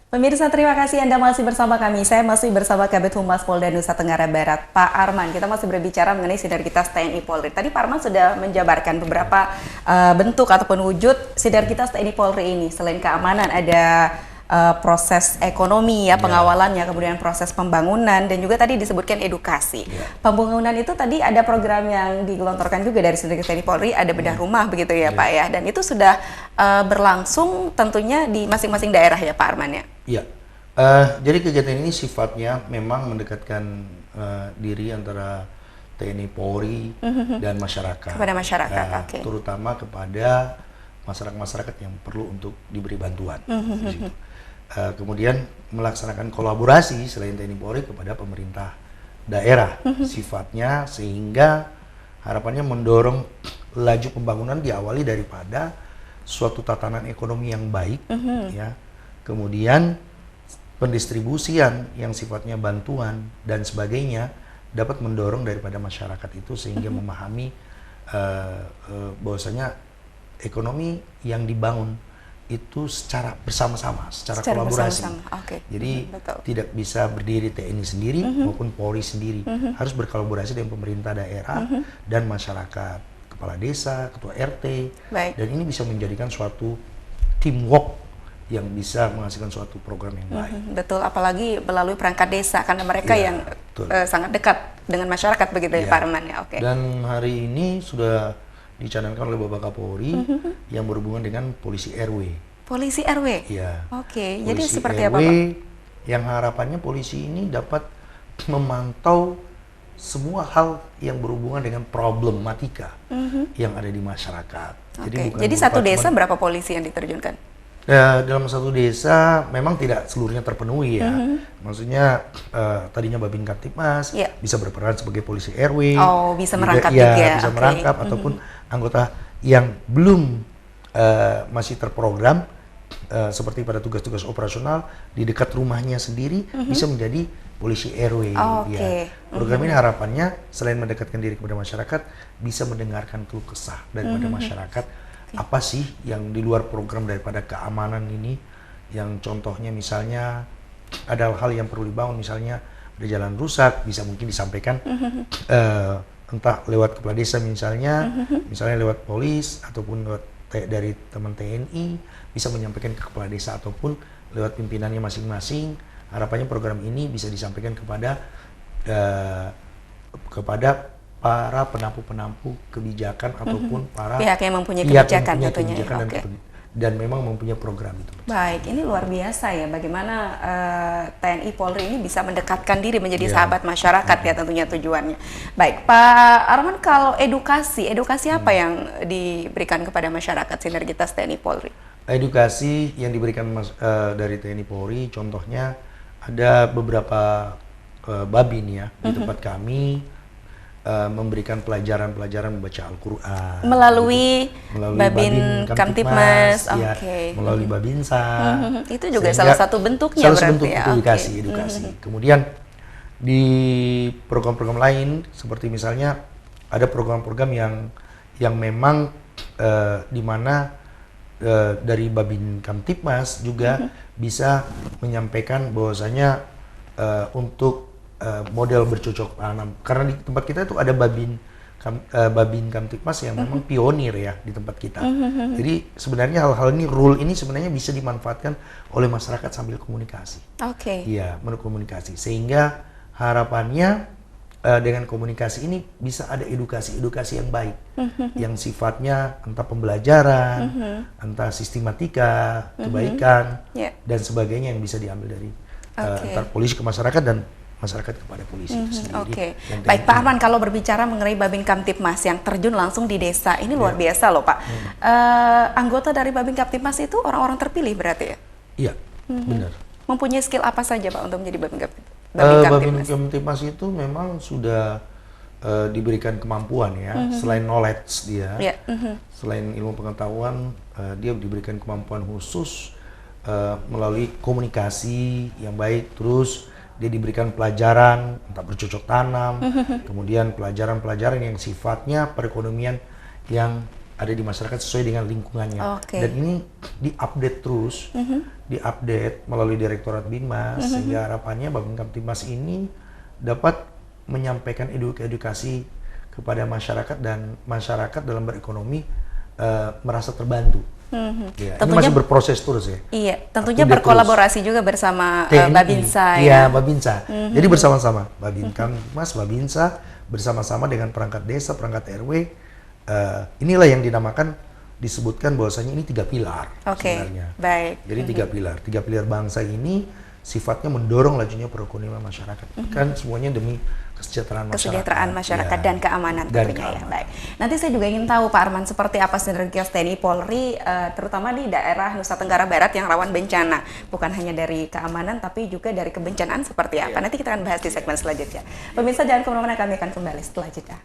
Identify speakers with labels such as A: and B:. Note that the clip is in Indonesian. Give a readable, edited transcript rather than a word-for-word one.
A: Pemirsa, terima kasih Anda masih bersama kami. Saya masih bersama Kabid Humas Polda Nusa Tenggara Barat, Pak Arman. Kita masih berbicara mengenai sinergitas TNI Polri. Tadi Pak Arman sudah menjabarkan beberapa bentuk ataupun wujud sinergitas TNI Polri ini. Selain keamanan, ada proses ekonomi ya, pengawalannya, kemudian proses pembangunan, dan juga tadi disebutkan edukasi. Pembangunan itu tadi ada program yang digelontorkan juga dari sinergitas TNI Polri, ada bedah rumah begitu ya Pak ya. Dan itu sudah berlangsung tentunya di masing-masing daerah ya Pak Arman ya.
B: Iya, jadi kegiatan ini sifatnya memang mendekatkan diri antara TNI Polri dan masyarakat.
A: Kepada masyarakat, oke.
B: Terutama kepada masyarakat yang perlu untuk diberi bantuan. Kemudian melaksanakan kolaborasi selain TNI Polri kepada pemerintah daerah sifatnya, sehingga harapannya mendorong laju pembangunan diawali daripada suatu tatanan ekonomi yang baik, ya. Kemudian pendistribusian yang sifatnya bantuan dan sebagainya dapat mendorong daripada masyarakat itu sehingga memahami bahwasanya ekonomi yang dibangun itu secara bersama-sama, secara kolaborasi.
A: Okay.
B: Jadi tidak bisa berdiri TNI sendiri maupun Polri sendiri, harus berkolaborasi dengan pemerintah daerah dan masyarakat, kepala desa, ketua RT, dan ini bisa menjadikan suatu teamwork yang bisa menghasilkan suatu program yang baik.
A: Betul, apalagi melalui perangkat desa karena mereka yang sangat dekat dengan masyarakat begitu ya Pak Arman ya. Oke.
B: Dan hari ini sudah dicanangkan oleh Bapak Kapolri yang berhubungan dengan polisi RW.
A: Polisi RW?
B: Iya.
A: Oke, jadi seperti
B: RW,
A: apa Pak?
B: Yang harapannya polisi ini dapat memantau semua hal yang berhubungan dengan problematika yang ada di masyarakat.
A: Jadi satu desa berapa polisi yang diterjunkan?
B: Dalam satu desa memang tidak seluruhnya terpenuhi ya. Maksudnya tadinya Babin Kamtipmas bisa berperan sebagai polisi RW.
A: Oh, bisa merangkap juga.
B: Bisa merangkap ataupun anggota yang belum masih terprogram seperti pada tugas-tugas operasional di dekat rumahnya sendiri bisa menjadi polisi RW. Ya. Program ini harapannya selain mendekatkan diri kepada masyarakat bisa mendengarkan keluh kesah daripada masyarakat. Apa sih yang di luar program daripada keamanan ini, yang contohnya misalnya ada hal yang perlu dibangun, misalnya ada jalan rusak, bisa mungkin disampaikan entah lewat kepala desa misalnya lewat polis ataupun lewat dari teman TNI bisa menyampaikan ke kepala desa ataupun lewat pimpinannya masing-masing. Harapannya program ini bisa disampaikan kepada para penampu-penampu kebijakan ataupun para
A: pihak yang mempunyai kebijakan tentunya.
B: Dan memang mempunyai program itu.
A: Baik, ini luar biasa ya bagaimana TNI Polri ini bisa mendekatkan diri menjadi sahabat masyarakat ya tentunya tujuannya. Baik, Pak Arman, kalau edukasi apa yang diberikan kepada masyarakat sinergitas TNI Polri?
B: Edukasi yang diberikan dari TNI Polri, contohnya ada beberapa babin ya di tempat kami. Memberikan pelajaran-pelajaran membaca Al-Quran
A: melalui Babin Kamtipmas,
B: melalui Babinsa.
A: Itu juga salah satu bentuknya
B: salah
A: berarti
B: bentuk edukasi. Kemudian di program-program lain seperti misalnya ada program-program yang memang di mana dari Babin Kamtipmas juga bisa menyampaikan bahwasanya untuk model bercocok tanam, karena di tempat kita itu ada Babin Kamtipmas yang memang pionir ya di tempat kita. Jadi sebenarnya hal-hal ini, rule ini sebenarnya bisa dimanfaatkan oleh masyarakat sambil komunikasi. Iya, berkomunikasi sehingga harapannya dengan komunikasi ini bisa ada edukasi yang baik, yang sifatnya entah pembelajaran, entah sistematika, kebaikan dan sebagainya yang bisa diambil dari antar polisi ke masyarakat dan masyarakat kepada polisi itu sendiri.
A: Baik Pak Arman, kalau berbicara mengenai Babin Kamtipmas yang terjun langsung di desa, ini luar biasa loh Pak. Anggota dari Babin Kamtipmas itu orang-orang terpilih berarti ya?
B: Iya, benar.
A: Mempunyai skill apa saja Pak untuk menjadi Babin Kamtipmas?
B: Babin Kamtipmas itu memang sudah diberikan kemampuan ya, selain knowledge dia, selain ilmu pengetahuan, dia diberikan kemampuan khusus melalui komunikasi yang baik, terus dia diberikan pelajaran entah bercocok tanam, kemudian pelajaran-pelajaran yang sifatnya perekonomian yang ada di masyarakat sesuai dengan lingkungannya.
A: Oke.
B: Dan ini diupdate terus, diupdate melalui Direktorat Binmas, sehingga harapannya Babin Kamtibmas ini dapat menyampaikan edukasi kepada masyarakat, dan masyarakat dalam berekonomi merasa terbantu. Ya, ini
A: Tentunya
B: masih berproses terus ya.
A: Iya, tentunya
B: Update
A: berkolaborasi juga bersama
B: TNI,
A: Babinsa
B: iya,
A: ya.
B: Babinsa. Jadi bersama-sama, Babin Kamtibmas, Babinsa, bersama-sama dengan perangkat desa, perangkat RW, inilah yang dinamakan, disebutkan bahwasanya ini 3 pilar
A: Oke,
B: sebenarnya.
A: baik.
B: Jadi 3 pilar bangsa ini sifatnya mendorong lajunya perekonomian masyarakat. Kan semuanya demi
A: Kesejahteraan masyarakat
B: Ya.
A: dan keamanan
B: Dan
A: tentunya ya.
B: keamanan.
A: Baik. Nanti saya juga ingin tahu Pak Arman seperti apa sinergitas TNI Polri terutama di daerah Nusa Tenggara Barat yang rawan bencana. Bukan hanya dari keamanan tapi juga dari kebencanaan seperti apa. Nanti kita akan bahas di segmen selanjutnya. Pemirsa jangan kemana-mana, kami akan kembali setelah jeda.